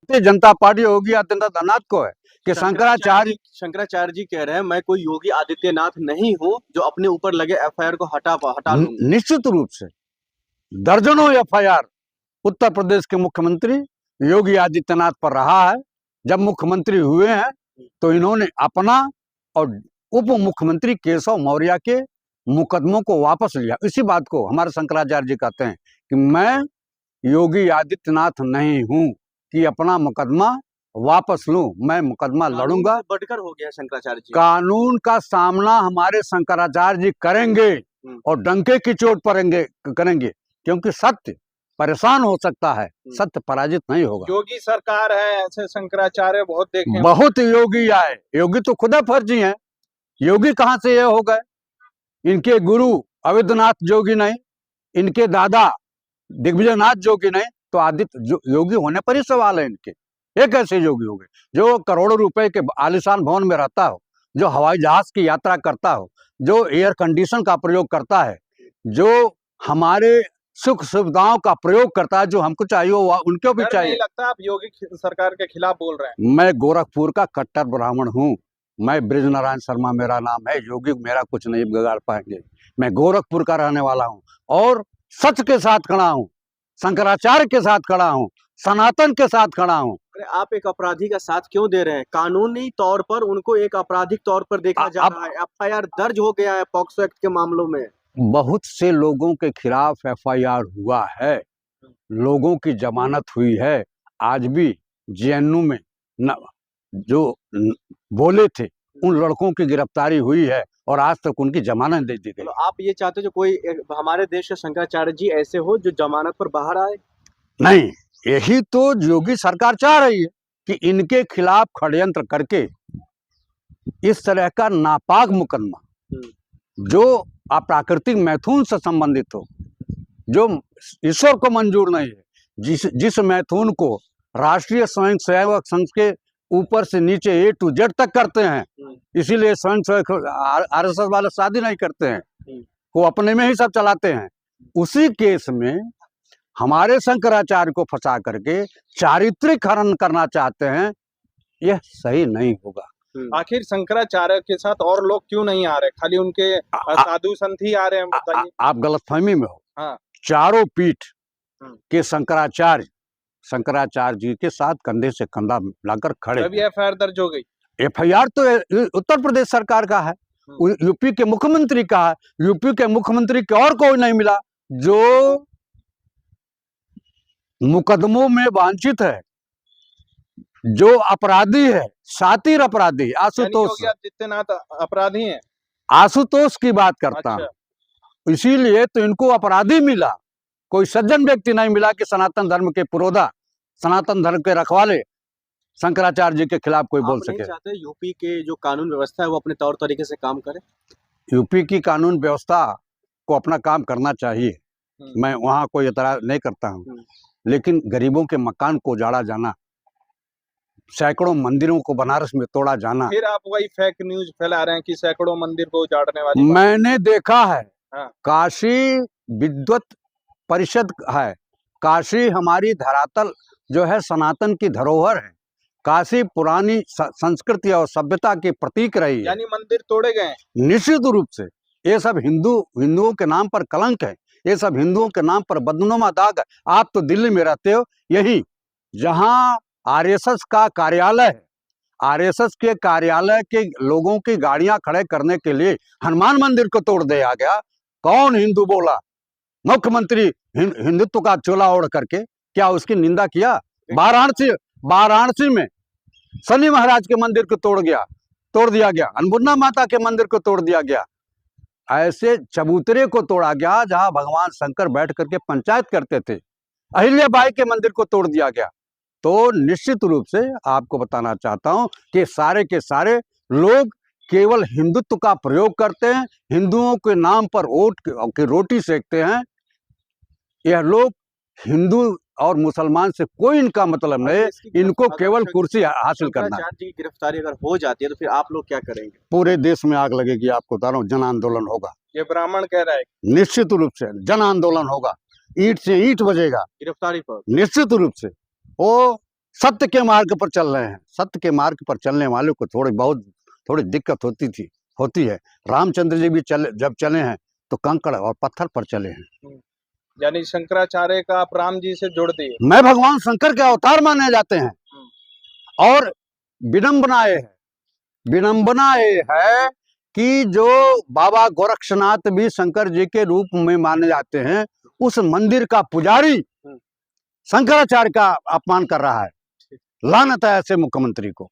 Bharatiya Janata party Yogi Adityanath को है कि शंकराचार्य जी कह रहे हैं मैं कोई योगी आदित्यनाथ नहीं हूं जो अपने ऊपर लगे एफआईआर को हटा लूंगा। निश्चित रूप से दर्जनों एफआईआर उत्तर प्रदेश के मुख्यमंत्री योगी आदित्यनाथ पर रहा है। जब मुख्यमंत्री हुए हैं तो इन्होंने अपना और उप मुख्यमंत्री केशव मौर्य के मुकदमों को वापस लिया। इसी बात को हमारे शंकराचार्य जी कहते हैं कि मैं योगी आदित्यनाथ नहीं हूं कि अपना मुकदमा वापस लूं, मैं मुकदमा लड़ूंगा। बढ़कर हो गया शंकराचार्य जी। कानून का सामना हमारे शंकराचार्य जी करेंगे और डंके की चोट पर करेंगे, क्योंकि सत्य परेशान हो सकता है, सत्य पराजित नहीं होगा। योगी सरकार है, ऐसे शंकराचार्य बहुत देखे, बहुत योगी आए, योगी तो खुदा फर्जी हैं। योगी कहाँ से ये हो गए? इनके गुरु अवैधनाथ जोगी नहीं, इनके दादा दिग्विजयनाथ जोगी नहीं, तो आदित्य योगी होने पर ही सवाल है इनके। एक ऐसे योगी हो गए जो करोड़ों रुपए के आलीशान भवन में रहता हो, जो हवाई जहाज की यात्रा करता हो, जो एयर कंडीशन का प्रयोग करता है, जो हमारे सुख सुविधाओं का प्रयोग करता है, जो हमको चाहिए वो उनको भी चाहिए। नहीं लगता आप योगी सरकार के खिलाफ बोल रहे हैं? मैं गोरखपुर का कट्टर ब्राह्मण हूँ, मैं बृजनारायण शर्मा मेरा नाम है। योगी मेरा कुछ नहीं बिगाड़ पाएंगे। मैं गोरखपुर का रहने वाला हूँ और सच के साथ खड़ा हूँ, शंकराचार्य के साथ खड़ा हूँ, सनातन के साथ खड़ा हूँ। अरे आप एक अपराधी का साथ क्यों दे रहे हैं? कानूनी तौर पर उनको एक आपराधिक तौर पर देखा जा रहा है। एफआईआर दर्ज हो गया है पॉक्सो एक्ट के मामलों में। बहुत से लोगों के खिलाफ एफआईआर हुआ है, लोगों की जमानत हुई है। आज भी जेएनयू में जो बोले थे उन लड़कों की गिरफ्तारी हुई है और आज तक उनकी जमानत दे दी गई। आप ये चाहते हो जो कोई हमारे देश के शंकराचार्य जी ऐसे हो जो जमानत पर बाहर आए? नहीं, यही तो योगी सरकार चाह रही है कि इनके खिलाफ षड्यंत्र करके इस तरह का नापाक मुकदमा जो अप्राकृतिक मैथुन से संबंधित हो, जो ईश्वर को मंजूर नहीं है, जिस मैथुन को राष्ट्रीय स्वयं सेवक संघ के ऊपर से नीचे ए टू जेड तक करते हैं, इसीलिए स्वयं सेवक आरएसएस वाले शादी नहीं करते हैं, वो अपने में ही सब चलाते हैं। उसी केस में हमारे शंकराचार्य को फंसा करके चारित्रिक हनन करना चाहते हैं, यह सही नहीं होगा। आखिर शंकराचार्य के साथ और लोग क्यों नहीं आ रहे? खाली उनके साधु संत ही आ रहे हैं, बताइए। आप गलतफहमी में हो। हाँ। चारों पीठ के शंकराचार्य जी के साथ कंधे से कंधा मिलाकर खड़े। अभी एफआईआर दर्ज हो गई। एफआईआर तो उत्तर प्रदेश सरकार का है, यूपी के मुख्यमंत्री का है। यूपी के मुख्यमंत्री के और कोई नहीं मिला जो मुकदमों में वांछित है, जो अपराधी है, शातिर अपराधी आशुतोष। आदित्यनाथ अपराधी हैं? आशुतोष की बात करता हूं। अच्छा। इसीलिए तो इनको अपराधी मिला, कोई सज्जन व्यक्ति नहीं मिला कि सनातन धर्म के पुरोधा, सनातन धर्म के रखवाले शंकराचार्य जी के खिलाफ कोई बोल सके। चाहते यूपी के जो कानून व्यवस्था है वो अपने तौर तरीके से काम करे? यूपी की कानून व्यवस्था को अपना काम करना चाहिए, मैं वहां कोई एतराज नहीं करता हूं, लेकिन गरीबों के मकान को उजाड़ा जाना, सैकड़ों मंदिरों को बनारस में तोड़ा जाना, फिर आप वही फेक न्यूज फैला रहे हैं कि सैकड़ों मंदिर को उजाड़ने वाली। मैंने देखा है। काशी विद्वत परिषद है, काशी हमारी धरातल जो है सनातन की धरोहर है, काशी पुरानी संस्कृति और सभ्यता की प्रतीक रही है। यानी मंदिर तोड़े गए? निश्चित रूप से ये सब हिंदुओं के नाम पर कलंक है, ये सब हिंदुओं के नाम पर बदनुमा दाग है। आप तो दिल्ली में रहते हो, यही जहां आरएसएस का कार्यालय है, आरएसएस के कार्यालय के लोगों की गाड़ियां खड़े करने के लिए हनुमान मंदिर को तोड़ दिया गया। कौन हिंदू बोला? मुख्यमंत्री हिंदुत्व का चोला ओढ़ करके क्या उसकी निंदा किया? वाराणसी में शनि महाराज के मंदिर को तोड़ दिया गया, अन्नपूर्णा माता के मंदिर को तोड़ दिया गया। ऐसे चबूतरे को तोड़ा गया जहां भगवान शंकर बैठ करके पंचायत करते थे। अहिल्याबाई के मंदिर को तोड़ दिया गया। तो निश्चित रूप से आपको बताना चाहता हूं कि सारे के सारे लोग केवल हिंदुत्व का प्रयोग करते हैं, हिंदुओं के नाम पर वोट की रोटी सेकते हैं। यह लोग हिंदू और मुसलमान से कोई इनका मतलब नहीं, इनको केवल कुर्सी हासिल करना है। की गिरफ्तारी अगर हो जाती है तो फिर आप लोग क्या करेंगे? पूरे देश में आग लगेगी, आपको बता रहा हूँ, जन आंदोलन होगा। ये ब्राह्मण कह रहा है। निश्चित रूप से जन आंदोलन होगा, ईंट से ईंट बजेगा गिरफ्तारी पर। निश्चित रूप से वो सत्य के मार्ग पर चल रहे हैं। सत्य के मार्ग पर चलने वालों को थोड़ी दिक्कत होती है। रामचंद्र जी भी जब चले हैं तो कंकड़ और पत्थर पर चले हैं। यानी शंकराचार्य का आप राम जी से जोड़ दिए। मैं भगवान शंकर के अवतार माने जाते हैं। और विडंबना ये है कि जो बाबा गोरक्षनाथ भी शंकर जी के रूप में माने जाते हैं, उस मंदिर का पुजारी शंकराचार्य का अपमान कर रहा है। लानत है ऐसे मुख्यमंत्री को।